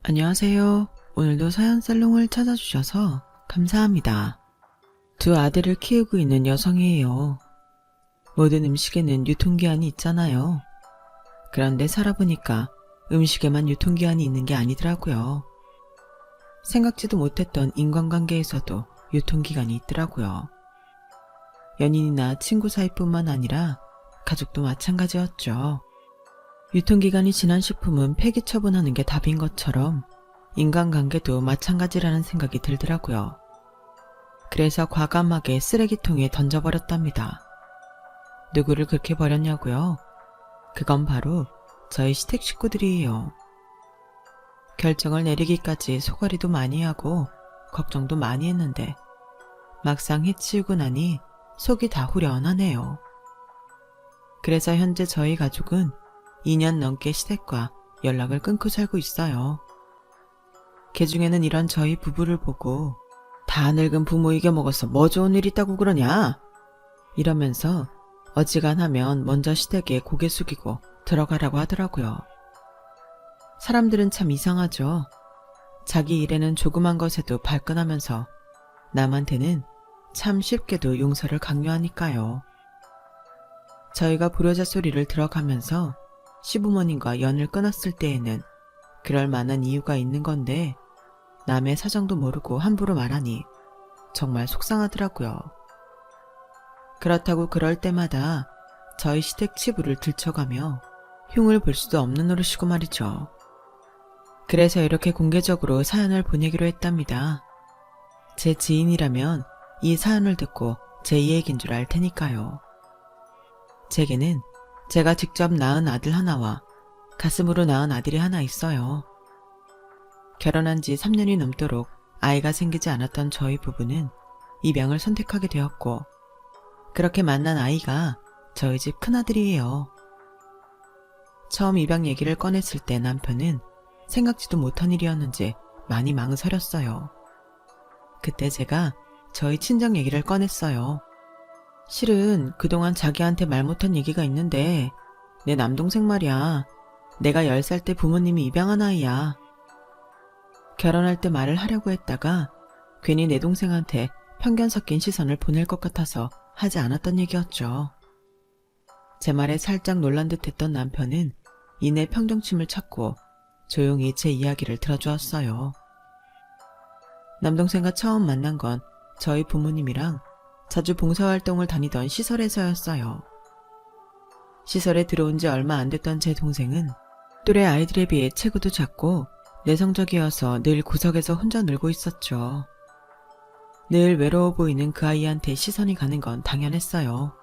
안녕하세요. 오늘도 사연살롱을 찾아주셔서 감사합니다. 두 아들을 키우고 있는 여성이에요. 모든 음식에는 유통기한이 있잖아요. 그런데 살아보니까 음식에만 유통기한이 있는 게 아니더라고요. 생각지도 못했던 인간관계에서도 유통기간이 있더라고요. 연인이나 친구 사이뿐만 아니라 가족도 마찬가지였죠. 유통기간이 지난 식품은 폐기 처분하는 게 답인 것처럼 인간관계도 마찬가지라는 생각이 들더라고요. 그래서 과감하게 쓰레기통에 던져버렸답니다. 누구를 그렇게 버렸냐고요? 그건 바로 저희 시댁 식구들이에요. 결정을 내리기까지 소거리도 많이 하고 걱정도 많이 했는데 막상 해치우고 나니 속이 다 후련하네요. 그래서 현재 저희 가족은 2년 넘게 시댁과 연락을 끊고 살고 있어요. 개중에는 이런 저희 부부를 보고 다 늙은 부모 이겨먹어서 뭐 좋은 일 있다고 그러냐? 이러면서 어지간하면 먼저 시댁에 고개 숙이고 들어가라고 하더라고요. 사람들은 참 이상하죠. 자기 일에는 조그만 것에도 발끈하면서 남한테는 참 쉽게도 용서를 강요하니까요. 저희가 불효자 소리를 들어가면서 시부모님과 연을 끊었을 때에는 그럴 만한 이유가 있는 건데 남의 사정도 모르고 함부로 말하니 정말 속상하더라고요. 그렇다고 그럴 때마다 저희 시댁 치부를 들춰가며 흉을 볼 수도 없는 노릇이고 말이죠. 그래서 이렇게 공개적으로 사연을 보내기로 했답니다. 제 지인이라면 이 사연을 듣고 제 얘기인 줄 알 테니까요. 제게는 제가 직접 낳은 아들 하나와 가슴으로 낳은 아들이 하나 있어요. 결혼한 지 3년이 넘도록 아이가 생기지 않았던 저희 부부는 입양을 선택하게 되었고 그렇게 만난 아이가 저희 집 큰아들이에요. 처음 입양 얘기를 꺼냈을 때 남편은 생각지도 못한 일이었는지 많이 망설였어요. 그때 제가 저희 친정 얘기를 꺼냈어요. 실은 그동안 자기한테 말 못한 얘기가 있는데 내 남동생 말이야. 내가 10살 때 부모님이 입양한 아이야. 결혼할 때 말을 하려고 했다가 괜히 내 동생한테 편견 섞인 시선을 보낼 것 같아서 하지 않았던 얘기였죠. 제 말에 살짝 놀란 듯 했던 남편은 이내 평정심을 찾고 조용히 제 이야기를 들어주었어요. 남동생과 처음 만난 건 저희 부모님이랑 자주 봉사활동을 다니던 시설에서였어요. 시설에 들어온 지 얼마 안 됐던 제 동생은 또래 아이들에 비해 체구도 작고 내성적이어서 늘 구석에서 혼자 놀고 있었죠. 늘 외로워 보이는 그 아이한테 시선이 가는 건 당연했어요.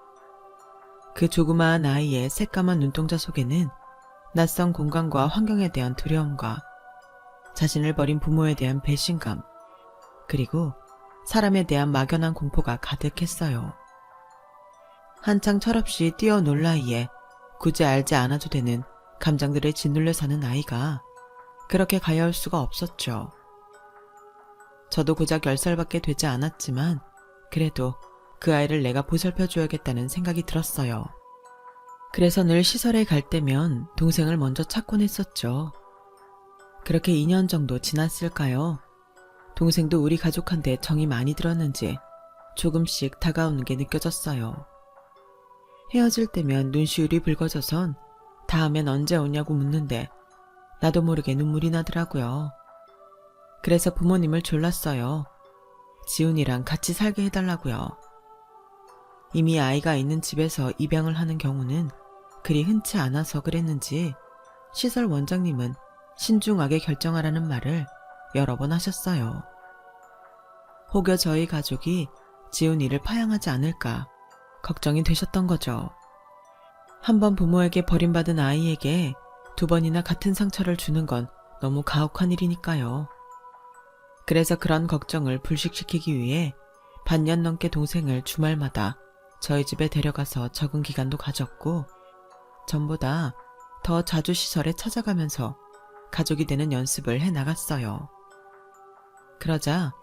그 조그마한 아이의 새까만 눈동자 속에는 낯선 공간과 환경에 대한 두려움과 자신을 버린 부모에 대한 배신감, 그리고 사람에 대한 막연한 공포가 가득했어요. 한창 철없이 뛰어놀 나이에 굳이 알지 않아도 되는 감정들에 짓눌려 사는 아이가 그렇게 가여울 수가 없었죠. 저도 고작 10살밖에 되지 않았지만 그래도 그 아이를 내가 보살펴줘야겠다는 생각이 들었어요. 그래서 늘 시설에 갈 때면 동생을 먼저 찾곤 했었죠. 그렇게 2년 정도 지났을까요? 동생도 우리 가족한테 정이 많이 들었는지 조금씩 다가오는 게 느껴졌어요. 헤어질 때면 눈시울이 붉어져선 다음엔 언제 오냐고 묻는데 나도 모르게 눈물이 나더라고요. 그래서 부모님을 졸랐어요. 지훈이랑 같이 살게 해달라고요. 이미 아이가 있는 집에서 입양을 하는 경우는 그리 흔치 않아서 그랬는지 시설 원장님은 신중하게 결정하라는 말을 여러 번 하셨어요. 혹여 저희 가족이 지훈이를 파양하지 않을까 걱정이 되셨던 거죠. 한 번 부모에게 버림받은 아이에게 2번이나 같은 상처를 주는 건 너무 가혹한 일이니까요. 그래서 그런 걱정을 불식시키기 위해 반년 넘게 동생을 주말마다 저희 집에 데려가서 적응 기간도 가졌고 전보다 더 자주 시설에 찾아가면서 가족이 되는 연습을 해나갔어요. 그러자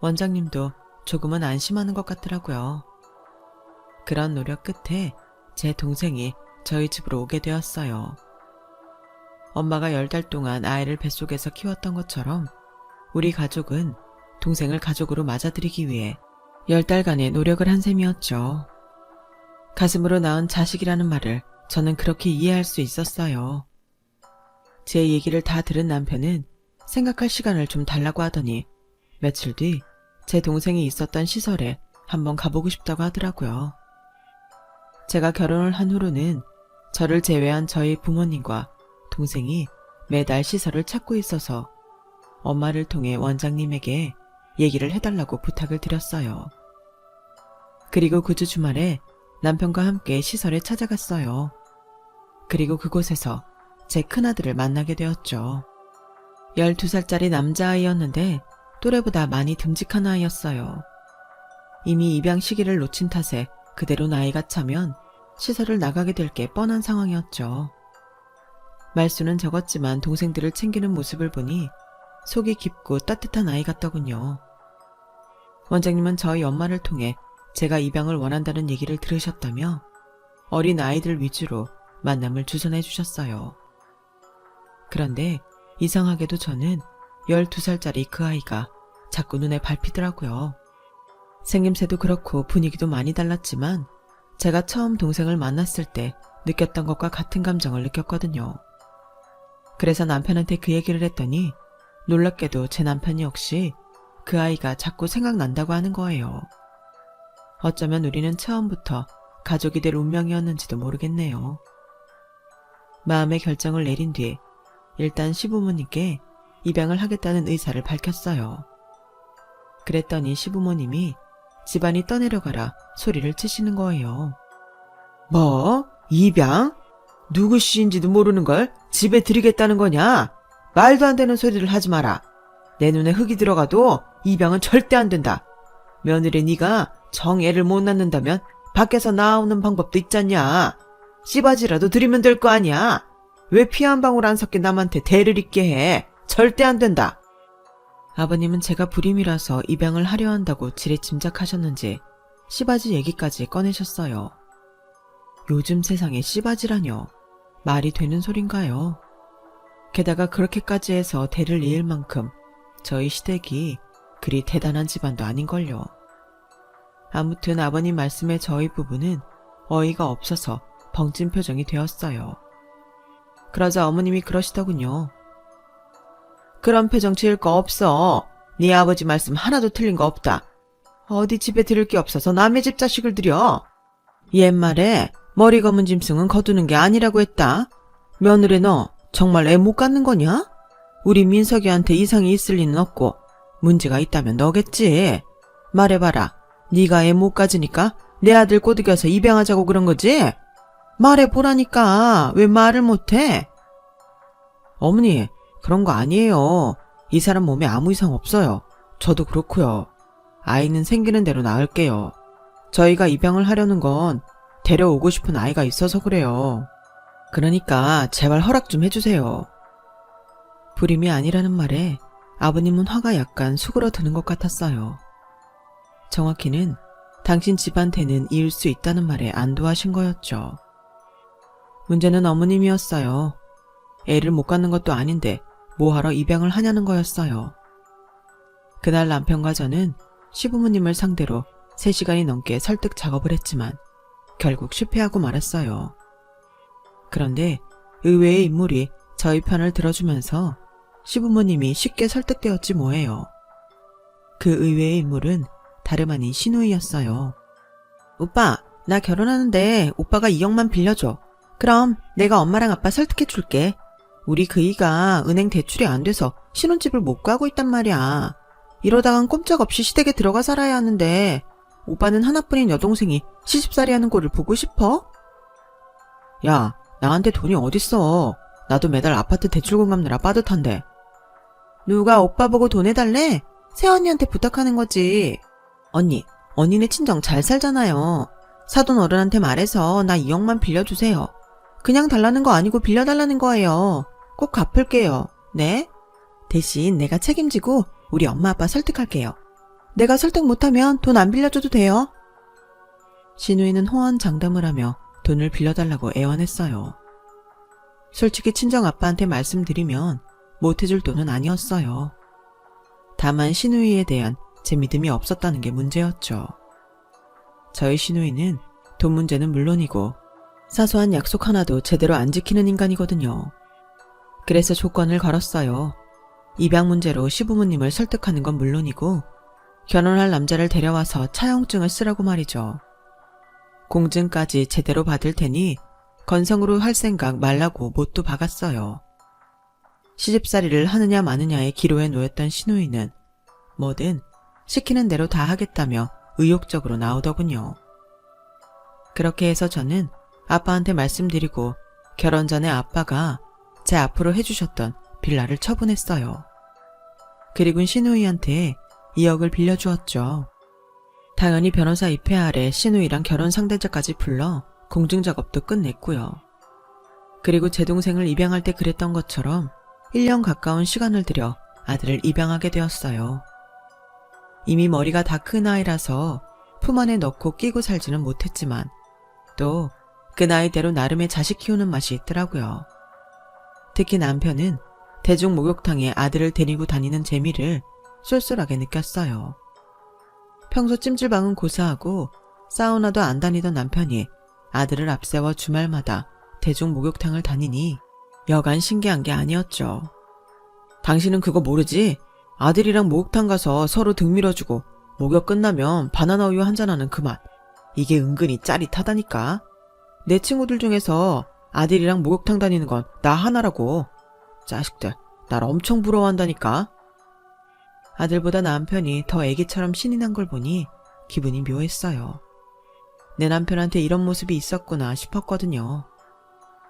원장님도 조금은 안심하는 것 같더라고요. 그런 노력 끝에 제 동생이 저희 집으로 오게 되었어요. 엄마가 10달 동안 아이를 뱃속에서 키웠던 것처럼 우리 가족은 동생을 가족으로 맞아들이기 위해 10달간의 노력을 한 셈이었죠. 가슴으로 낳은 자식이라는 말을 저는 그렇게 이해할 수 있었어요. 제 얘기를 다 들은 남편은 생각할 시간을 좀 달라고 하더니 며칠 뒤 제 동생이 있었던 시설에 한번 가보고 싶다고 하더라고요. 제가 결혼을 한 후로는 저를 제외한 저희 부모님과 동생이 매달 시설을 찾고 있어서 엄마를 통해 원장님에게 얘기를 해달라고 부탁을 드렸어요. 그리고 그 주 주말에 남편과 함께 시설에 찾아갔어요. 그리고 그곳에서 제 큰아들을 만나게 되었죠. 12살짜리 남자아이였는데 또래보다 많이 듬직한 아이였어요. 이미 입양 시기를 놓친 탓에 그대로 나이가 차면 시설을 나가게 될 게 뻔한 상황이었죠. 말수는 적었지만 동생들을 챙기는 모습을 보니 속이 깊고 따뜻한 아이 같더군요. 원장님은 저희 엄마를 통해 제가 입양을 원한다는 얘기를 들으셨다며 어린 아이들 위주로 만남을 주선해 주셨어요. 그런데 이상하게도 저는 12살짜리 그 아이가 자꾸 눈에 밟히더라고요. 생김새도 그렇고 분위기도 많이 달랐지만 제가 처음 동생을 만났을 때 느꼈던 것과 같은 감정을 느꼈거든요. 그래서 남편한테 그 얘기를 했더니 놀랍게도 제 남편 역시 그 아이가 자꾸 생각난다고 하는 거예요. 어쩌면 우리는 처음부터 가족이 될 운명이었는지도 모르겠네요. 마음의 결정을 내린 뒤 일단 시부모님께 입양을 하겠다는 의사를 밝혔어요. 그랬더니 시부모님이 집안이 떠내려가라 소리를 치시는 거예요. 뭐? 입양? 누구 씨인지도 모르는 걸 집에 들이겠다는 거냐? 말도 안 되는 소리를 하지 마라. 내 눈에 흙이 들어가도 입양은 절대 안 된다. 며느리 네가 정 애를 못 낳는다면 밖에서 나오는 방법도 있잖냐. 씨바지라도 드리면 될 거 아니야. 왜 피 한 방울 안 섞여 남한테 대를 입게 해. 절대 안 된다. 아버님은 제가 불임이라서 입양을 하려 한다고 지레짐작하셨는지 씨바지 얘기까지 꺼내셨어요. 요즘 세상에 씨바지라뇨. 말이 되는 소린가요? 게다가 그렇게까지 해서 대를 이을 만큼 저희 시댁이 그리 대단한 집안도 아닌걸요. 아무튼 아버님 말씀에 저희 부부는 어이가 없어서 벙찐 표정이 되었어요. 그러자 어머님이 그러시더군요. 그런 표정 지을 거 없어. 네 아버지 말씀 하나도 틀린 거 없다. 어디 집에 들을 게 없어서 남의 집 자식을 들여. 옛말에 머리 검은 짐승은 거두는 게 아니라고 했다. 며느리 너 정말 애 못 갖는 거냐? 우리 민석이한테 이상이 있을 리는 없고 문제가 있다면 너겠지. 말해봐라. 네가 애 못 가지니까 내 아들 꼬드겨서 입양하자고 그런 거지? 말해보라니까. 왜 말을 못해? 어머니, 그런 거 아니에요. 이 사람 몸에 아무 이상 없어요. 저도 그렇고요. 아이는 생기는 대로 낳을게요. 저희가 입양을 하려는 건 데려오고 싶은 아이가 있어서 그래요. 그러니까 제발 허락 좀 해주세요. 불임이 아니라는 말에 아버님은 화가 약간 수그러드는 것 같았어요. 정확히는 당신 집안테는 이을 수 있다는 말에 안도하신 거였죠. 문제는 어머님이었어요. 애를 못 갖는 것도 아닌데 뭐하러 입양을 하냐는 거였어요. 그날 남편과 저는 시부모님을 상대로 3시간이 넘게 설득 작업을 했지만 결국 실패하고 말았어요. 그런데 의외의 인물이 저희 편을 들어주면서 시부모님이 쉽게 설득되었지 뭐예요. 그 의외의 인물은 다름 아닌 시누이였어요. 오빠, 나 결혼하는데 오빠가 2억만 빌려줘. 그럼 내가 엄마랑 아빠 설득해 줄게. 우리 그이가 은행 대출이 안 돼서 신혼집을 못 가고 있단 말이야. 이러다간 꼼짝없이 시댁에 들어가 살아야 하는데 오빠는 하나뿐인 여동생이 시집살이 하는 꼴을 보고 싶어? 야, 나한테 돈이 어딨어. 나도 매달 아파트 대출금 갚느라 빠듯한데. 누가 오빠 보고 돈 해달래? 새언니한테 부탁하는 거지. 언니네 친정 잘 살잖아요. 사돈 어른한테 말해서 나 2억만 빌려주세요. 그냥 달라는 거 아니고 빌려달라는 거예요. 꼭 갚을게요. 네? 대신 내가 책임지고 우리 엄마 아빠 설득할게요. 내가 설득 못하면 돈 안 빌려줘도 돼요. 시누이는 호언장담을 하며 돈을 빌려달라고 애원했어요. 솔직히 친정아빠한테 말씀드리면 못해줄 돈은 아니었어요. 다만 시누이에 대한 제 믿음이 없었다는 게 문제였죠. 저희 시누이는 돈 문제는 물론이고 사소한 약속 하나도 제대로 안 지키는 인간이거든요. 그래서 조건을 걸었어요. 입양 문제로 시부모님을 설득하는 건 물론이고 결혼할 남자를 데려와서 차용증을 쓰라고 말이죠. 공증까지 제대로 받을 테니 건성으로 할 생각 말라고 못도 박았어요. 시집살이를 하느냐 마느냐의 기로에 놓였던 시누이는 뭐든 시키는 대로 다 하겠다며 의욕적으로 나오더군요. 그렇게 해서 저는 아빠한테 말씀드리고 결혼 전에 아빠가 제 앞으로 해주셨던 빌라를 처분했어요. 그리고 시누이한테 2억을 빌려주었죠. 당연히 변호사 입회 아래 시누이랑 결혼 상대자까지 불러 공증작업도 끝냈고요. 그리고 제 동생을 입양할 때 그랬던 것처럼 1년 가까운 시간을 들여 아들을 입양하게 되었어요. 이미 머리가 다 큰 아이라서 품 안에 넣고 끼고 살지는 못했지만 또 그 나이대로 나름의 자식 키우는 맛이 있더라고요. 특히 남편은 대중 목욕탕에 아들을 데리고 다니는 재미를 쏠쏠하게 느꼈어요. 평소 찜질방은 고사하고 사우나도 안 다니던 남편이 아들을 앞세워 주말마다 대중 목욕탕을 다니니 여간 신기한 게 아니었죠. 당신은 그거 모르지? 아들이랑 목욕탕 가서 서로 등 밀어주고 목욕 끝나면 바나나 우유 한잔하는 그 맛. 이게 은근히 짜릿하다니까. 내 친구들 중에서 아들이랑 목욕탕 다니는 건 나 하나라고. 자식들 날 엄청 부러워한다니까. 아들보다 남편이 더 애기처럼 신이 난 걸 보니 기분이 묘했어요. 내 남편한테 이런 모습이 있었구나 싶었거든요.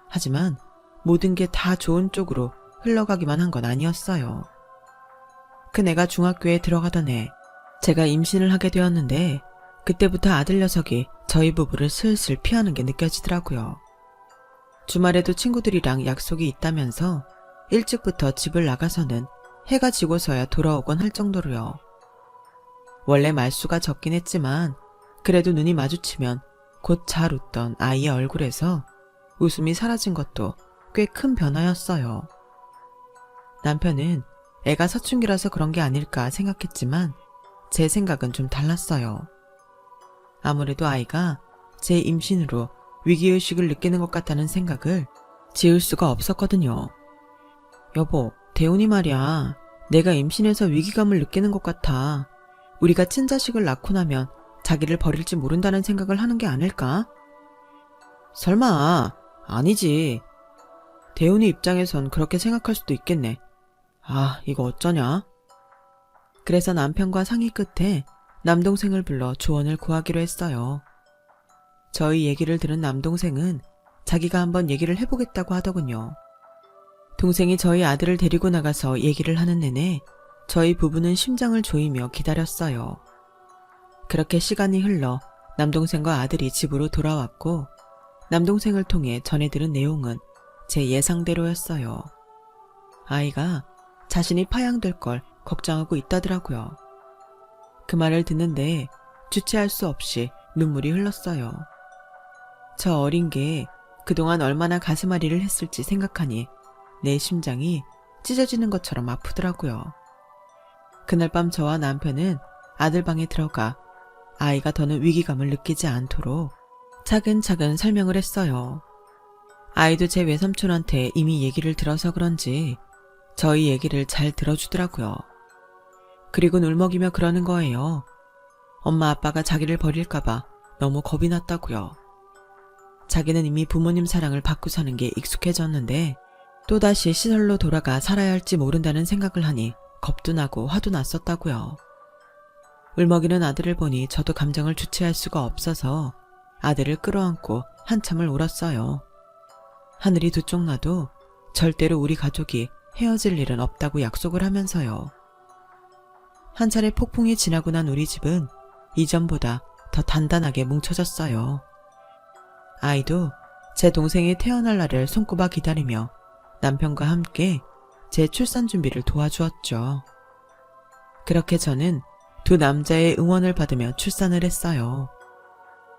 하지만 모든 게 다 좋은 쪽으로 흘러가기만 한 건 아니었어요. 그네가 중학교에 들어가던 해 제가 임신을 하게 되었는데 그때부터 아들 녀석이 저희 부부를 슬슬 피하는 게 느껴지더라고요. 주말에도 친구들이랑 약속이 있다면서 일찍부터 집을 나가서는 해가 지고서야 돌아오곤 할 정도로요. 원래 말수가 적긴 했지만 그래도 눈이 마주치면 곧 잘 웃던 아이의 얼굴에서 웃음이 사라진 것도 꽤 큰 변화였어요. 남편은 애가 사춘기라서 그런 게 아닐까 생각했지만 제 생각은 좀 달랐어요. 아무래도 아이가 제 임신으로 위기의식을 느끼는 것 같다는 생각을 지울 수가 없었거든요. 여보, 대훈이 말이야. 내가 임신해서 위기감을 느끼는 것 같아. 우리가 친자식을 낳고 나면 자기를 버릴지 모른다는 생각을 하는 게 아닐까? 설마, 아니지. 대훈이 입장에선 그렇게 생각할 수도 있겠네. 아, 이거 어쩌냐? 그래서 남편과 상의 끝에 남동생을 불러 조언을 구하기로 했어요. 저희 얘기를 들은 남동생은 자기가 한번 얘기를 해보겠다고 하더군요. 동생이 저희 아들을 데리고 나가서 얘기를 하는 내내 저희 부부는 심장을 조이며 기다렸어요. 그렇게 시간이 흘러 남동생과 아들이 집으로 돌아왔고 남동생을 통해 전해 들은 내용은 제 예상대로였어요. 아이가 자신이 파양될 걸 걱정하고 있다더라고요. 그 말을 듣는데 주체할 수 없이 눈물이 흘렀어요. 저 어린 게 그동안 얼마나 가슴앓이를 했을지 생각하니 내 심장이 찢어지는 것처럼 아프더라고요. 그날 밤 저와 남편은 아들 방에 들어가 아이가 더는 위기감을 느끼지 않도록 차근차근 설명을 했어요. 아이도 제 외삼촌한테 이미 얘기를 들어서 그런지 저희 얘기를 잘 들어주더라고요. 그리고 울먹이며 그러는 거예요. 엄마 아빠가 자기를 버릴까봐 너무 겁이 났다고요. 자기는 이미 부모님 사랑을 받고 사는 게 익숙해졌는데 또다시 시설로 돌아가 살아야 할지 모른다는 생각을 하니 겁도 나고 화도 났었다고요. 울먹이는 아들을 보니 저도 감정을 주체할 수가 없어서 아들을 끌어안고 한참을 울었어요. 하늘이 두 쪽 나도 절대로 우리 가족이 헤어질 일은 없다고 약속을 하면서요. 한 차례 폭풍이 지나고 난 우리 집은 이전보다 더 단단하게 뭉쳐졌어요. 아이도 제 동생이 태어날 날을 손꼽아 기다리며 남편과 함께 제 출산 준비를 도와주었죠. 그렇게 저는 두 남자의 응원을 받으며 출산을 했어요.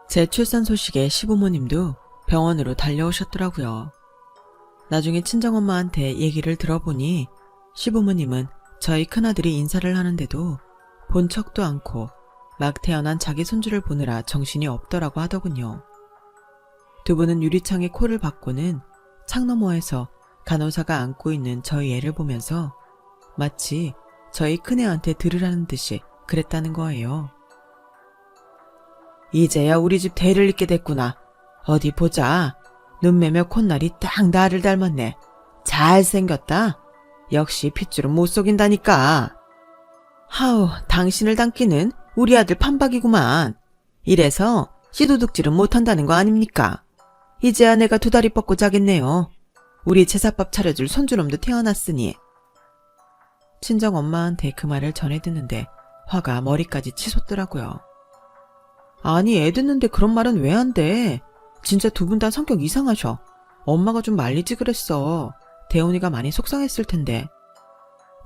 제 출산 소식에 시부모님도 병원으로 달려오셨더라고요. 나중에 친정엄마한테 얘기를 들어보니 시부모님은 저희 큰아들이 인사를 하는데도 본 척도 않고 막 태어난 자기 손주를 보느라 정신이 없더라고 하더군요. 두 분은 유리창에 코를 박고는 창 너머에서 간호사가 안고 있는 저희 애를 보면서 마치 저희 큰애한테 들으라는 듯이 그랬다는 거예요. 이제야 우리 집 대를 잇게 됐구나. 어디 보자. 눈매며 콧날이 딱 나를 닮았네. 잘생겼다. 역시 핏줄은 못 속인다니까. 하우, 당신을 닮기는 우리 아들 판박이구만. 이래서 씨도둑질은 못한다는 거 아닙니까? 이제야 내가 두 다리 뻗고 자겠네요. 우리 제사밥 차려줄 손주놈도 태어났으니. 친정 엄마한테 그 말을 전해 듣는데 화가 머리까지 치솟더라고요. 아니, 애 듣는데 그런 말은 왜 안 돼? 진짜 두 분 다 성격 이상하셔. 엄마가 좀 말리지 그랬어. 대훈이가 많이 속상했을 텐데.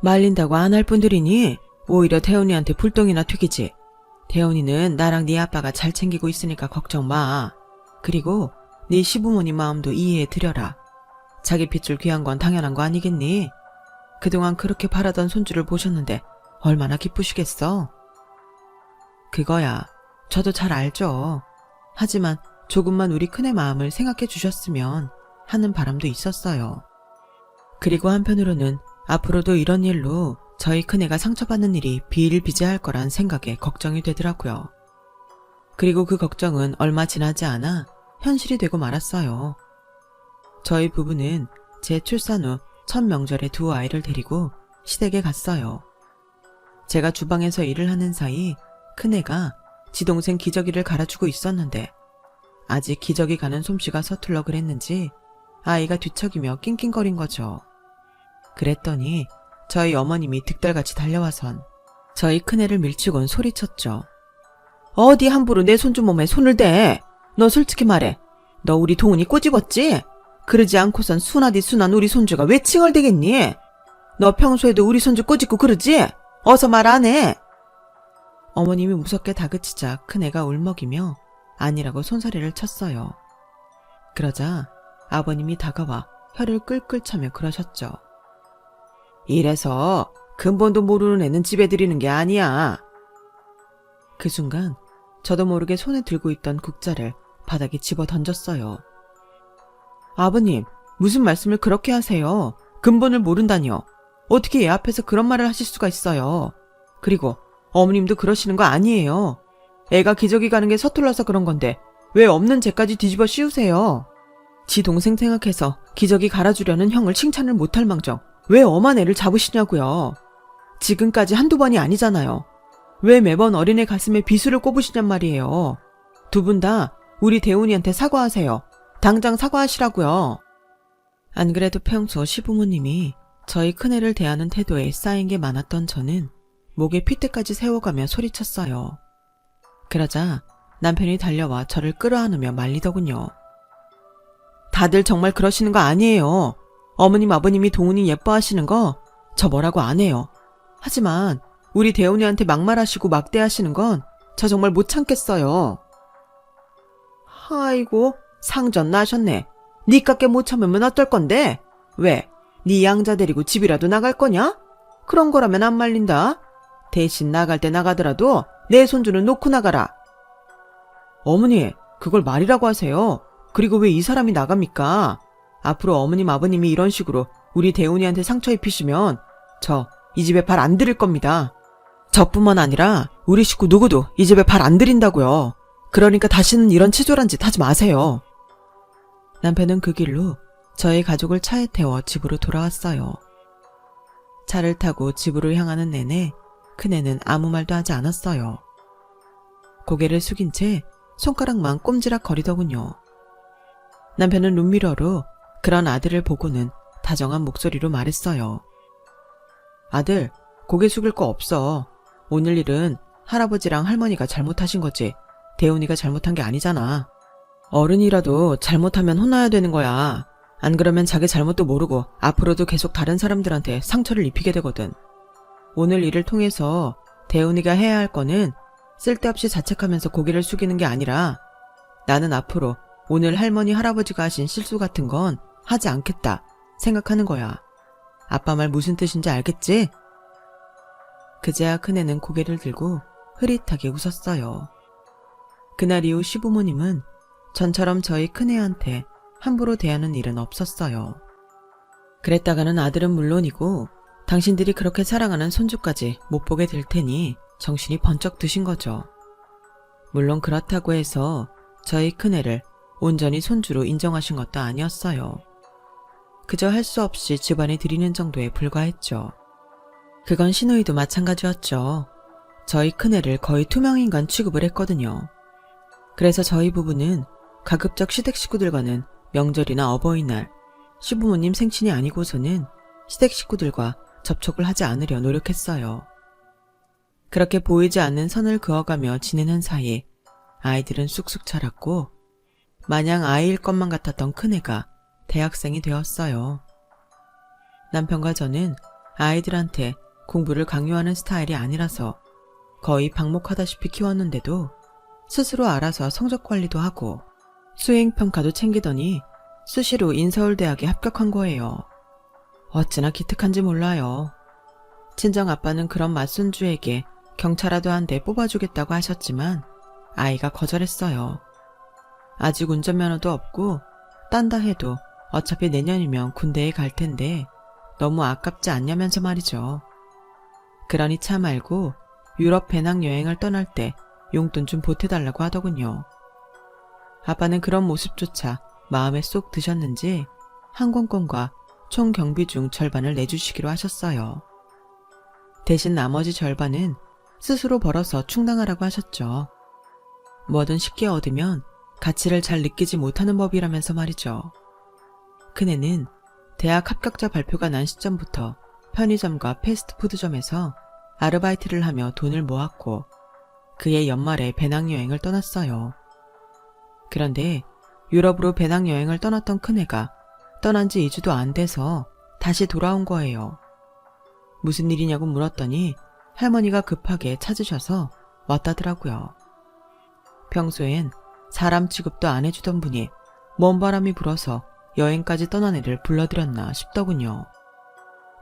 말린다고 안 할 분들이니 오히려 대훈이한테 불똥이나 튀기지. 대훈이는 나랑 네 아빠가 잘 챙기고 있으니까 걱정 마. 그리고 네 시부모님 마음도 이해해 드려라. 자기 핏줄 귀한 건 당연한 거 아니겠니? 그동안 그렇게 바라던 손주를 보셨는데 얼마나 기쁘시겠어? 그거야. 저도 잘 알죠. 하지만 조금만 우리 큰애 마음을 생각해 주셨으면 하는 바람도 있었어요. 그리고 한편으로는 앞으로도 이런 일로 저희 큰애가 상처받는 일이 비일비재할 거란 생각에 걱정이 되더라고요. 그리고 그 걱정은 얼마 지나지 않아 현실이 되고 말았어요. 저희 부부는 제 출산 후 첫 명절에 두 아이를 데리고 시댁에 갔어요. 제가 주방에서 일을 하는 사이 큰애가 지 동생 기저귀를 갈아주고 있었는데 아직 기저귀 가는 솜씨가 서툴러 그랬는지 아이가 뒤척이며 낑낑거린 거죠. 그랬더니 저희 어머님이 득달같이 달려와선 저희 큰애를 밀치곤 소리쳤죠. 어디 함부로 내 손주 몸에 손을 대? 너 솔직히 말해. 너 우리 도훈이 꼬집었지? 그러지 않고선 순하디 순한 우리 손주가 왜 칭얼대겠니? 너 평소에도 우리 손주 꼬집고 그러지? 어서 말 안 해. 어머님이 무섭게 다그치자 큰애가 울먹이며 아니라고 손사래를 쳤어요. 그러자 아버님이 다가와 혀를 끌끌 차며 그러셨죠. 이래서 근본도 모르는 애는 집에 들이는 게 아니야. 그 순간 저도 모르게 손에 들고 있던 국자를 바닥에 집어 던졌어요. 아버님, 무슨 말씀을 그렇게 하세요? 근본을 모른다니요. 어떻게 얘 앞에서 그런 말을 하실 수가 있어요. 그리고 어머님도 그러시는 거 아니에요. 애가 기저귀 가는 게 서툴러서 그런 건데 왜 없는 죄까지 뒤집어 씌우세요? 지 동생 생각해서 기저귀 갈아주려는 형을 칭찬을 못할 망정 왜 엄한 애를 잡으시냐고요. 지금까지 한두 번이 아니잖아요. 왜 매번 어린애 가슴에 비수를 꼽으시냔 말이에요. 두 분 다 우리 대훈이한테 사과하세요. 당장 사과하시라고요. 안 그래도 평소 시부모님이 저희 큰애를 대하는 태도에 쌓인 게 많았던 저는 목에 핏대까지 세워가며 소리쳤어요. 그러자 남편이 달려와 저를 끌어안으며 말리더군요. 다들 정말 그러시는 거 아니에요. 어머님 아버님이 동훈이 예뻐하시는 거 저 뭐라고 안 해요. 하지만 우리 대훈이한테 막말하시고 막대하시는 건 저 정말 못 참겠어요. 아이고 상전 나셨네. 니깎게 못 참으면 어떨 건데? 왜? 니 양자 데리고 집이라도 나갈 거냐? 그런 거라면 안 말린다. 대신 나갈 때 나가더라도 내 손주는 놓고 나가라. 어머니, 그걸 말이라고 하세요. 그리고 왜 이 사람이 나갑니까? 앞으로 어머님 아버님이 이런 식으로 우리 대훈이한테 상처 입히시면 저 이 집에 발 안 들일 겁니다. 저뿐만 아니라 우리 식구 누구도 이 집에 발 안 들인다고요. 그러니까 다시는 이런 치졸한 짓 하지 마세요. 남편은 그 길로 저희 가족을 차에 태워 집으로 돌아왔어요. 차를 타고 집으로 향하는 내내 큰애는 아무 말도 하지 않았어요. 고개를 숙인 채 손가락만 꼼지락 거리더군요. 남편은 룸미러로 그런 아들을 보고는 다정한 목소리로 말했어요. 아들, 고개 숙일 거 없어. 오늘 일은 할아버지랑 할머니가 잘못하신 거지. 대훈이가 잘못한 게 아니잖아. 어른이라도 잘못하면 혼나야 되는 거야. 안 그러면 자기 잘못도 모르고 앞으로도 계속 다른 사람들한테 상처를 입히게 되거든. 오늘 일을 통해서 대훈이가 해야 할 거는 쓸데없이 자책하면서 고개를 숙이는 게 아니라 나는 앞으로 오늘 할머니 할아버지가 하신 실수 같은 건 하지 않겠다. 생각하는 거야. 아빠 말 무슨 뜻인지 알겠지? 그제야 큰애는 고개를 들고 흐릿하게 웃었어요. 그날 이후 시부모님은 전처럼 저희 큰애한테 함부로 대하는 일은 없었어요. 그랬다가는 아들은 물론이고 당신들이 그렇게 사랑하는 손주까지 못 보게 될 테니 정신이 번쩍 드신 거죠. 물론 그렇다고 해서 저희 큰애를 온전히 손주로 인정하신 것도 아니었어요. 그저 할 수 없이 집안에 들이는 정도에 불과했죠. 그건 시누이도 마찬가지였죠. 저희 큰애를 거의 투명인간 취급을 했거든요. 그래서 저희 부부는 가급적 시댁 식구들과는 명절이나 어버이날, 시부모님 생신이 아니고서는 시댁 식구들과 접촉을 하지 않으려 노력했어요. 그렇게 보이지 않는 선을 그어가며 지내는 사이 아이들은 쑥쑥 자랐고 마냥 아이일 것만 같았던 큰애가 대학생이 되었어요. 남편과 저는 아이들한테 공부를 강요하는 스타일이 아니라서 거의 방목하다시피 키웠는데도 스스로 알아서 성적 관리도 하고 수행평가도 챙기더니 수시로 인서울대학에 합격한 거예요. 어찌나 기특한지 몰라요. 친정 아빠는 그런 맞손주에게 경차라도 한 대 뽑아주겠다고 하셨지만 아이가 거절했어요. 아직 운전면허도 없고 딴다 해도 어차피 내년이면 군대에 갈 텐데 너무 아깝지 않냐면서 말이죠. 그러니 차 말고 유럽 배낭여행을 떠날 때 용돈 좀 보태달라고 하더군요. 아빠는 그런 모습조차 마음에 쏙 드셨는지 항공권과 총 경비 중 절반을 내주시기로 하셨어요. 대신 나머지 절반은 스스로 벌어서 충당하라고 하셨죠. 뭐든 쉽게 얻으면 가치를 잘 느끼지 못하는 법이라면서 말이죠. 큰애는 대학 합격자 발표가 난 시점부터 편의점과 패스트푸드점에서 아르바이트를 하며 돈을 모았고 그해 연말에 배낭여행을 떠났어요. 그런데 유럽으로 배낭여행을 떠났던 큰애가 떠난 지 2주도 안 돼서 다시 돌아온 거예요. 무슨 일이냐고 물었더니 할머니가 급하게 찾으셔서 왔다더라고요. 평소엔 사람 취급도 안 해주던 분이 먼 바람이 불어서 여행까지 떠난 애를 불러들였나 싶더군요.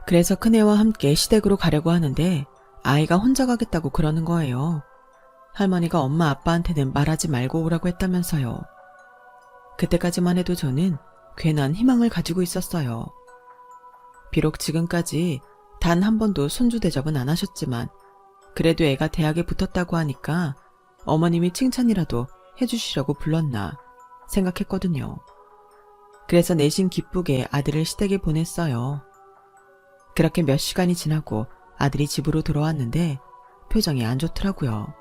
그래서 큰애와 함께 시댁으로 가려고 하는데 아이가 혼자 가겠다고 그러는 거예요. 할머니가 엄마 아빠한테는 말하지 말고 오라고 했다면서요. 그때까지만 해도 저는 괜한 희망을 가지고 있었어요. 비록 지금까지 단 한 번도 손주 대접은 안 하셨지만 그래도 애가 대학에 붙었다고 하니까 어머님이 칭찬이라도 해주시려고 불렀나 생각했거든요. 그래서 내심 기쁘게 아들을 시댁에 보냈어요. 그렇게 몇 시간이 지나고 아들이 집으로 돌아왔는데 표정이 안 좋더라고요.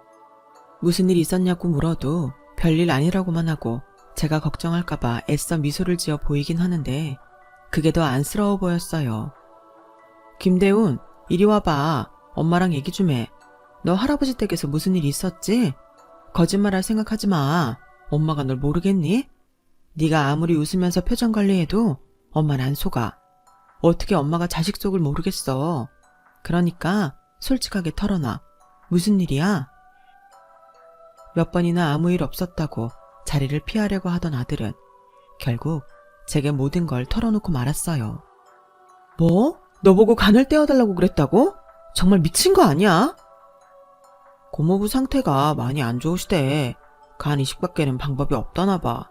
무슨 일 있었냐고 물어도 별일 아니라고만 하고 제가 걱정할까봐 애써 미소를 지어 보이긴 하는데 그게 더 안쓰러워 보였어요. 김대훈, 이리 와봐. 엄마랑 얘기 좀 해. 너 할아버지 댁에서 무슨 일 있었지? 거짓말할 생각하지 마. 엄마가 널 모르겠니? 네가 아무리 웃으면서 표정 관리해도 엄마는 안 속아. 어떻게 엄마가 자식 속을 모르겠어. 그러니까 솔직하게 털어놔. 무슨 일이야? 몇 번이나 아무 일 없었다고 자리를 피하려고 하던 아들은 결국 제게 모든 걸 털어놓고 말았어요. 뭐? 너 보고 간을 떼어달라고 그랬다고? 정말 미친 거 아니야? 고모부 상태가 많이 안 좋으시대. 간 이식밖에는 방법이 없다나 봐.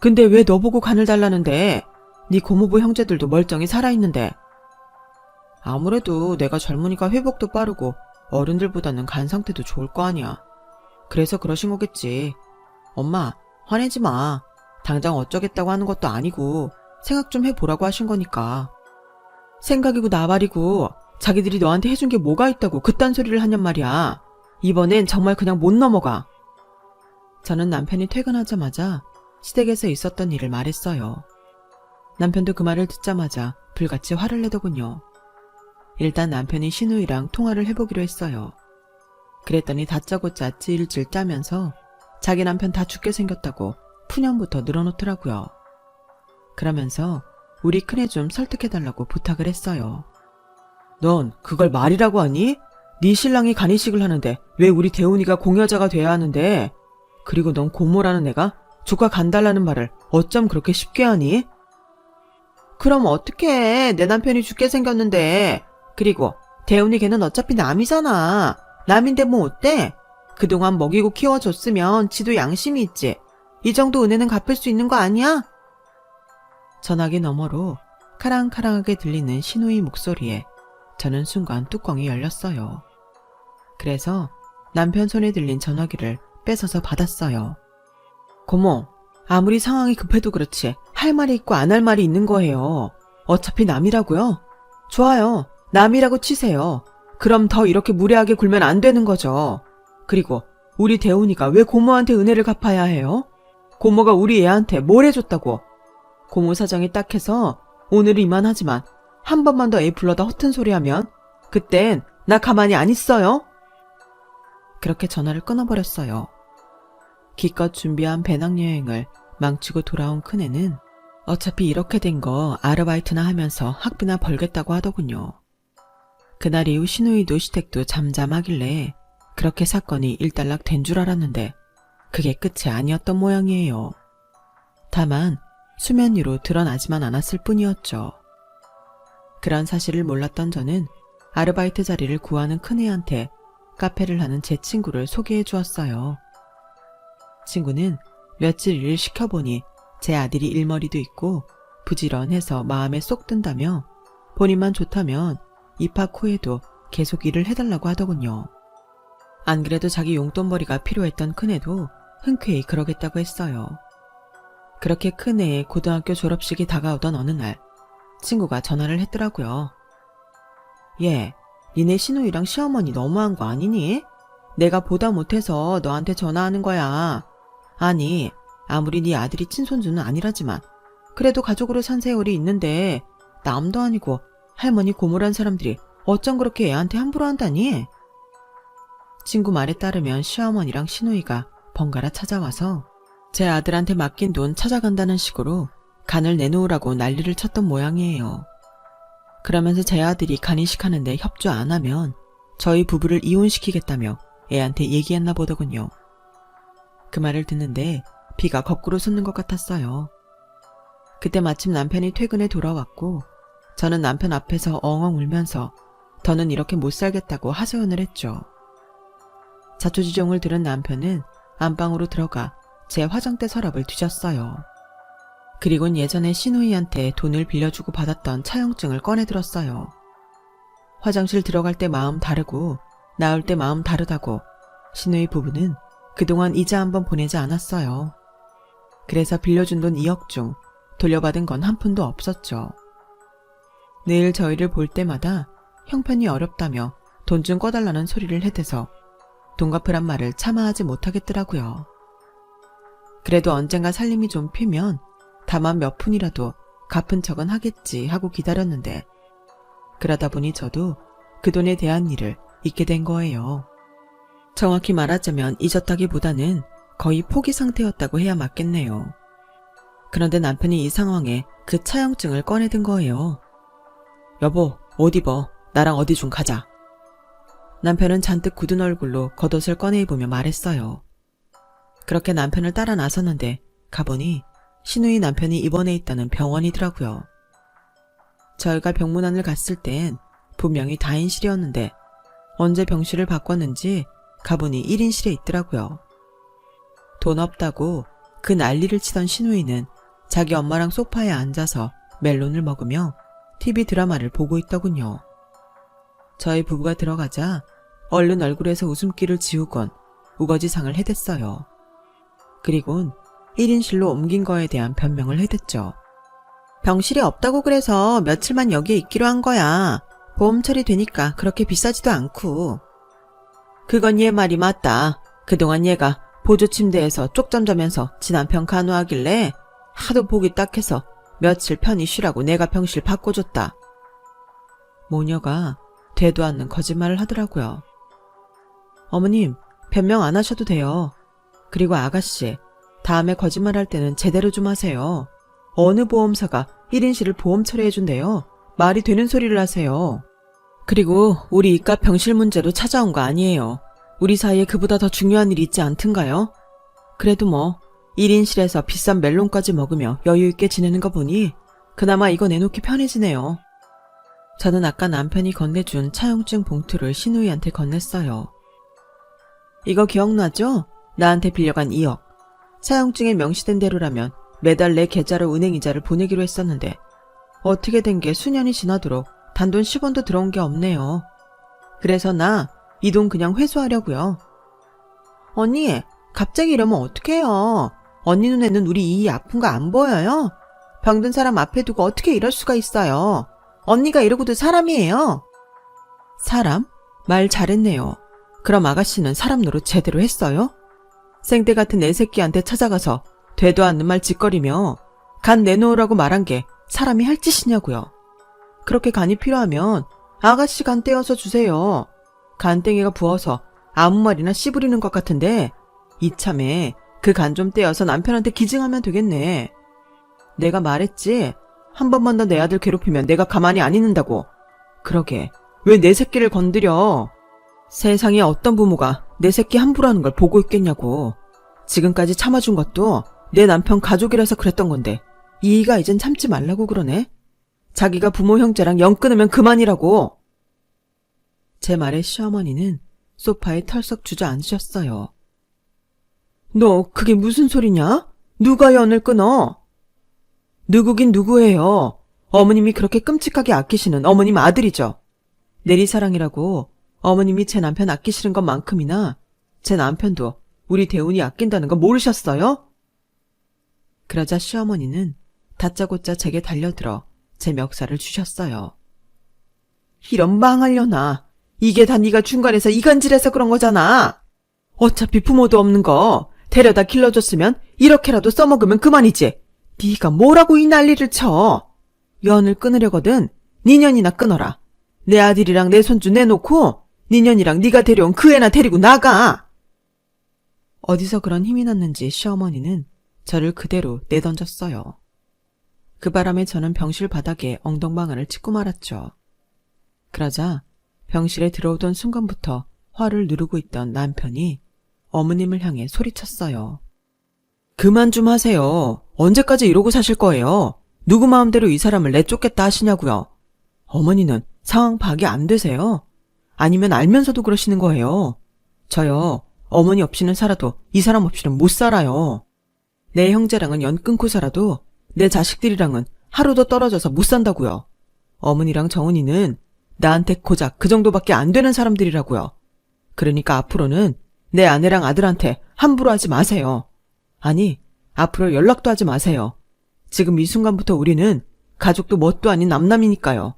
근데 왜 너 보고 간을 달라는데? 네 고모부 형제들도 멀쩡히 살아있는데. 아무래도 내가 젊으니까 회복도 빠르고 어른들보다는 간 상태도 좋을 거 아니야. 그래서 그러신 거겠지. 엄마, 화내지 마. 당장 어쩌겠다고 하는 것도 아니고 생각 좀 해보라고 하신 거니까. 생각이고 나발이고 자기들이 너한테 해준 게 뭐가 있다고 그딴 소리를 하냔 말이야. 이번엔 정말 그냥 못 넘어가. 저는 남편이 퇴근하자마자 시댁에서 있었던 일을 말했어요. 남편도 그 말을 듣자마자 불같이 화를 내더군요. 일단 남편이 시누이랑 통화를 해보기로 했어요. 그랬더니 다짜고짜 찔찔 짜면서 자기 남편 다 죽게 생겼다고 푸념부터 늘어놓더라고요. 그러면서 우리 큰애 좀 설득해달라고 부탁을 했어요. 넌 그걸 말이라고 하니? 네 신랑이 간이식을 하는데 왜 우리 대훈이가 공여자가 돼야 하는데? 그리고 넌 고모라는 애가 조카 간 달라는 말을 어쩜 그렇게 쉽게 하니? 그럼 어떡해. 내 남편이 죽게 생겼는데. 그리고 대훈이 걔는 어차피 남이잖아. 남인데 뭐 어때? 그동안 먹이고 키워줬으면 지도 양심이 있지. 이 정도 은혜는 갚을 수 있는 거 아니야? 전화기 너머로 카랑카랑하게 들리는 신우이 목소리에 저는 순간 뚜껑이 열렸어요. 그래서 남편 손에 들린 전화기를 뺏어서 받았어요. 고모, 아무리 상황이 급해도 그렇지 할 말이 있고 안 할 말이 있는 거예요. 어차피 남이라고요? 좋아요. 남이라고 치세요. 그럼 더 이렇게 무례하게 굴면 안 되는 거죠. 그리고 우리 대훈이가 왜 고모한테 은혜를 갚아야 해요? 고모가 우리 애한테 뭘 해줬다고? 고모 사정이 딱해서 오늘은 이만하지만 한 번만 더 애 불러다 허튼 소리 하면 그땐 나 가만히 안 있어요. 그렇게 전화를 끊어버렸어요. 기껏 준비한 배낭여행을 망치고 돌아온 큰애는 어차피 이렇게 된 거 아르바이트나 하면서 학비나 벌겠다고 하더군요. 그날 이후 신우이도 시댁도 잠잠하길래 그렇게 사건이 일단락 된 줄 알았는데 그게 끝이 아니었던 모양이에요. 다만 수면 위로 드러나지만 않았을 뿐이었죠. 그런 사실을 몰랐던 저는 아르바이트 자리를 구하는 큰애한테 카페를 하는 제 친구를 소개해 주었어요. 친구는 며칠 일을 시켜보니 제 아들이 일머리도 있고 부지런해서 마음에 쏙 든다며 본인만 좋다면 입학 후에도 계속 일을 해달라고 하더군요. 안 그래도 자기 용돈벌이가 필요했던 큰애도 흔쾌히 그러겠다고 했어요. 그렇게 큰애의 고등학교 졸업식이 다가오던 어느 날 친구가 전화를 했더라고요. 얘, 니네 신우이랑 시어머니 너무한 거 아니니? 내가 보다 못해서 너한테 전화하는 거야. 아니, 아무리 네 아들이 친손주는 아니라지만 그래도 가족으로 산 세월이 있는데 남도 아니고 할머니 고모란 사람들이 어쩜 그렇게 애한테 함부로 한다니? 친구 말에 따르면 시어머니랑 신우이가 번갈아 찾아와서 제 아들한테 맡긴 돈 찾아간다는 식으로 간을 내놓으라고 난리를 쳤던 모양이에요. 그러면서 제 아들이 간이식 하는데 협조 안 하면 저희 부부를 이혼시키겠다며 애한테 얘기했나 보더군요. 그 말을 듣는데 피가 거꾸로 솟는 것 같았어요. 그때 마침 남편이 퇴근해 돌아왔고 저는 남편 앞에서 엉엉 울면서 더는 이렇게 못 살겠다고 하소연을 했죠. 자초지종을 들은 남편은 안방으로 들어가 제 화장대 서랍을 뒤졌어요. 그리곤 예전에 신우이한테 돈을 빌려주고 받았던 차용증을 꺼내들었어요. 화장실 들어갈 때 마음 다르고 나올 때 마음 다르다고 신우이 부부는 그동안 이자 한번 보내지 않았어요. 그래서 빌려준 돈 2억 중 돌려받은 건 한 푼도 없었죠. 늘 저희를 볼 때마다 형편이 어렵다며 돈 좀 꺼달라는 소리를 해대서 돈 갚으란 말을 차마 하지 못하겠더라고요. 그래도 언젠가 살림이 좀 피면 다만 몇 푼이라도 갚은 척은 하겠지 하고 기다렸는데 그러다 보니 저도 그 돈에 대한 일을 잊게 된 거예요. 정확히 말하자면 잊었다기보다는 거의 포기 상태였다고 해야 맞겠네요. 그런데 남편이 이 상황에 그 차용증을 꺼내든 거예요. 여보, 옷 입어. 나랑 어디 좀 가자. 남편은 잔뜩 굳은 얼굴로 겉옷을 꺼내 입으며 말했어요. 그렇게 남편을 따라 나섰는데 가보니 신우이 남편이 입원해 있다는 병원이더라고요. 저희가 병문안을 갔을 땐 분명히 다인실이었는데 언제 병실을 바꿨는지 가보니 1인실에 있더라고요. 돈 없다고 그 난리를 치던 신우이는 자기 엄마랑 소파에 앉아서 멜론을 먹으며 TV 드라마를 보고 있더군요. 저희 부부가 들어가자 얼른 얼굴에서 웃음기를 지우곤 우거지상을 해댔어요. 그리곤 1인실로 옮긴 거에 대한 변명을 해댔죠. 병실이 없다고 그래서 며칠만 여기에 있기로 한 거야. 보험 처리되니까 그렇게 비싸지도 않고. 그건 얘 말이 맞다. 그동안 얘가 보조침대에서 쪽잠자면서 지 남편 간호하길래 하도 보기 딱해서 며칠 편히 쉬라고 내가 병실 바꿔줬다. 모녀가 되도 않는 거짓말을 하더라고요. 어머님, 변명 안 하셔도 돼요. 그리고 아가씨, 다음에 거짓말할 때는 제대로 좀 하세요. 어느 보험사가 1인실을 보험 처리해준대요. 말이 되는 소리를 하세요. 그리고 우리 이깟 병실 문제로 찾아온 거 아니에요. 우리 사이에 그보다 더 중요한 일이 있지 않든가요? 그래도 뭐 1인실에서 비싼 멜론까지 먹으며 여유있게 지내는 거 보니 그나마 이거 내놓기 편해지네요. 저는 아까 남편이 건네준 차용증 봉투를 신우이한테 건넸어요. 이거 기억나죠? 나한테 빌려간 2억. 차용증에 명시된 대로라면 매달 내 계좌로 은행 이자를 보내기로 했었는데 어떻게 된 게 수년이 지나도록 단돈 10원도 들어온 게 없네요. 그래서 나 이 돈 그냥 회수하려고요. 언니, 갑자기 이러면 어떡해요. 언니 눈에는 우리 이이 아픈 거 안 보여요? 병든 사람 앞에 두고 어떻게 이럴 수가 있어요. 언니가 이러고도 사람이에요. 사람? 말 잘했네요. 그럼 아가씨는 사람 노릇 제대로 했어요? 생떼 같은 내 새끼한테 찾아가서 되도 않는 말 짓거리며 간 내놓으라고 말한 게 사람이 할 짓이냐고요. 그렇게 간이 필요하면 아가씨 간 떼어서 주세요. 간땡이가 부어서 아무 말이나 씨부리는 것 같은데 이참에 그 간 좀 떼어서 남편한테 기증하면 되겠네. 내가 말했지. 한 번만 더 내 아들 괴롭히면 내가 가만히 안 있는다고. 그러게 왜 내 새끼를 건드려. 세상에 어떤 부모가 내 새끼 함부로 하는 걸 보고 있겠냐고. 지금까지 참아준 것도 내 남편 가족이라서 그랬던 건데 이이가 이젠 참지 말라고 그러네. 자기가 부모 형제랑 연 끊으면 그만이라고. 제 말에 시어머니는 소파에 털썩 주저앉으셨어요. 너 그게 무슨 소리냐? 누가 연을 끊어? 누구긴 누구예요. 어머님이 그렇게 끔찍하게 아끼시는 어머님 아들이죠. 내리사랑이라고 어머님이 제 남편 아끼시는 것만큼이나 제 남편도 우리 대운이 아낀다는 거 모르셨어요? 그러자 시어머니는 다짜고짜 제게 달려들어 제 멱살을 주셨어요. 이런 망하려나. 이게 다 네가 중간에서 이간질해서 그런 거잖아. 어차피 부모도 없는 거 데려다 길러줬으면 이렇게라도 써먹으면 그만이지. 네가 뭐라고 이 난리를 쳐. 연을 끊으려거든 네 년이나 끊어라. 내 아들이랑 내 손주 내놓고 네 년이랑 네가 데려온 그 애나 데리고 나가. 어디서 그런 힘이 났는지 시어머니는 저를 그대로 내던졌어요. 그 바람에 저는 병실 바닥에 엉덩방아를 찍고 말았죠. 그러자 병실에 들어오던 순간부터 화를 누르고 있던 남편이 어머님을 향해 소리쳤어요. 그만 좀 하세요. 언제까지 이러고 사실 거예요? 누구 마음대로 이 사람을 내쫓겠다 하시냐고요. 어머니는 상황 파악이 안 되세요? 아니면 알면서도 그러시는 거예요. 저요, 어머니 없이는 살아도 이 사람 없이는 못 살아요. 내 형제랑은 연 끊고 살아도 내 자식들이랑은 하루도 떨어져서 못 산다고요. 어머니랑 정은이는 나한테 고작 그 정도밖에 안 되는 사람들이라고요. 그러니까 앞으로는 내 아내랑 아들한테 함부로 하지 마세요. 아니, 앞으로 연락도 하지 마세요. 지금 이 순간부터 우리는 가족도 뭣도 아닌 남남이니까요.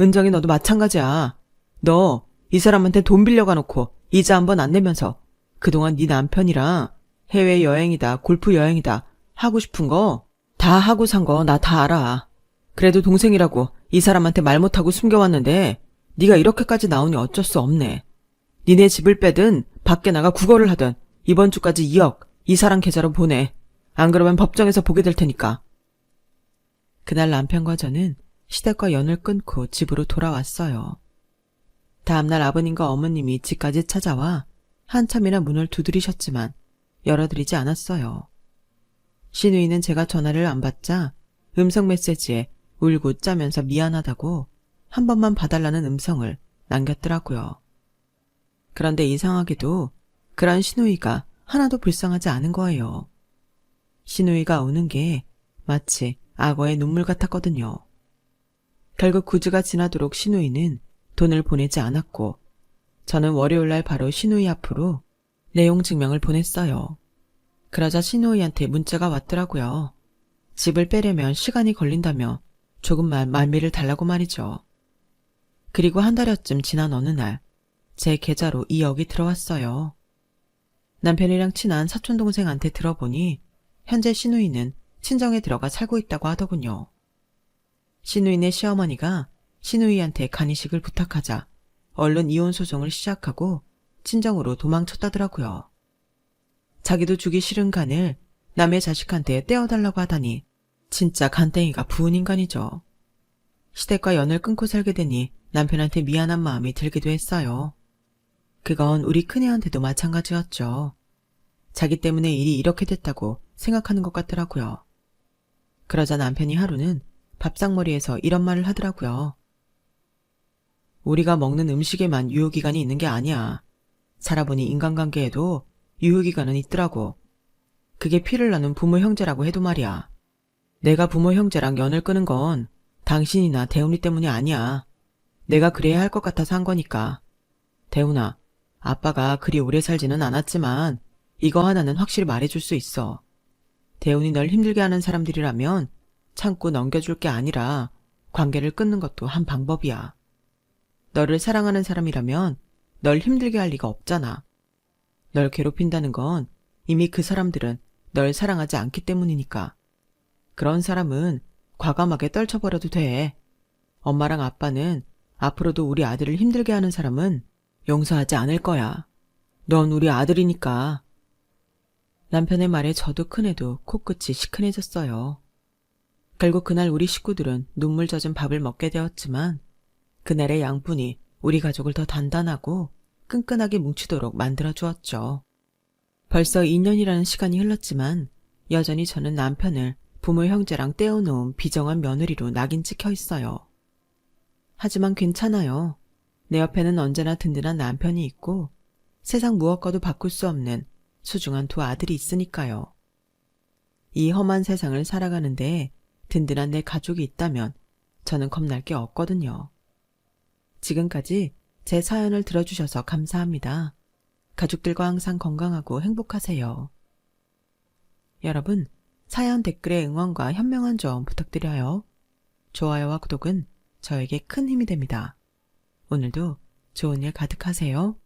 은정이 너도 마찬가지야. 너 이 사람한테 돈 빌려가 놓고 이자 한 번 안 내면서 그동안 네 남편이랑 해외여행이다 골프여행이다 하고 싶은 거 다 하고 산 거 나 다 알아. 그래도 동생이라고 이 사람한테 말 못하고 숨겨왔는데 네가 이렇게까지 나오니 어쩔 수 없네. 니네 집을 빼든 밖에 나가 구걸을 하든 이번 주까지 2억 이 사람 계좌로 보내. 안 그러면 법정에서 보게 될 테니까. 그날 남편과 저는 시댁과 연을 끊고 집으로 돌아왔어요. 다음날 아버님과 어머님이 집까지 찾아와 한참이나 문을 두드리셨지만 열어드리지 않았어요. 신우이는 제가 전화를 안 받자 음성 메시지에 울고 짜면서 미안하다고 한 번만 봐달라는 음성을 남겼더라고요. 그런데 이상하게도 그런 신우이가 하나도 불쌍하지 않은 거예요. 신우이가 우는 게 마치 악어의 눈물 같았거든요. 결국 9주가 지나도록 신우이는 돈을 보내지 않았고 저는 월요일날 바로 신우이 앞으로 내용 증명을 보냈어요. 그러자 신우이한테 문자가 왔더라고요. 집을 빼려면 시간이 걸린다며 조금만 말미를 달라고 말이죠. 그리고 한 달여쯤 지난 어느 날 제 계좌로 2억이 들어왔어요. 남편이랑 친한 사촌동생한테 들어보니 현재 신우이는 친정에 들어가 살고 있다고 하더군요. 신우이네 시어머니가 신우이한테 간이식을 부탁하자 얼른 이혼 소송을 시작하고 친정으로 도망쳤다더라고요. 자기도 주기 싫은 간을 남의 자식한테 떼어달라고 하다니 진짜 간땡이가 부은 인간이죠. 시댁과 연을 끊고 살게 되니 남편한테 미안한 마음이 들기도 했어요. 그건 우리 큰애한테도 마찬가지였죠. 자기 때문에 일이 이렇게 됐다고 생각하는 것 같더라고요. 그러자 남편이 하루는 밥상머리에서 이런 말을 하더라고요. 우리가 먹는 음식에만 유효기간이 있는 게 아니야. 살아보니 인간관계에도 유효기간은 있더라고. 그게 피를 나눈 부모 형제라고 해도 말이야. 내가 부모 형제랑 연을 끊은 건 당신이나 대훈이 때문이 아니야. 내가 그래야 할 것 같아서 한 거니까. 대훈아, 아빠가 그리 오래 살지는 않았지만 이거 하나는 확실히 말해줄 수 있어. 대훈이 널 힘들게 하는 사람들이라면 참고 넘겨줄 게 아니라 관계를 끊는 것도 한 방법이야. 너를 사랑하는 사람이라면 널 힘들게 할 리가 없잖아. 널 괴롭힌다는 건 이미 그 사람들은 널 사랑하지 않기 때문이니까. 그런 사람은 과감하게 떨쳐버려도 돼. 엄마랑 아빠는 앞으로도 우리 아들을 힘들게 하는 사람은 용서하지 않을 거야. 넌 우리 아들이니까. 남편의 말에 저도 큰애도 코끝이 시큰해졌어요. 결국 그날 우리 식구들은 눈물 젖은 밥을 먹게 되었지만 그날의 양분이 우리 가족을 더 단단하고 끈끈하게 뭉치도록 만들어주었죠. 벌써 2년이라는 시간이 흘렀지만 여전히 저는 남편을 부모 형제랑 떼어놓은 비정한 며느리로 낙인 찍혀 있어요. 하지만 괜찮아요. 내 옆에는 언제나 든든한 남편이 있고 세상 무엇과도 바꿀 수 없는 소중한 두 아들이 있으니까요. 이 험한 세상을 살아가는데 든든한 내 가족이 있다면 저는 겁날 게 없거든요. 지금까지 제 사연을 들어주셔서 감사합니다. 가족들과 항상 건강하고 행복하세요. 여러분, 사연 댓글에 응원과 현명한 조언 부탁드려요. 좋아요와 구독은 저에게 큰 힘이 됩니다. 오늘도 좋은 일 가득하세요.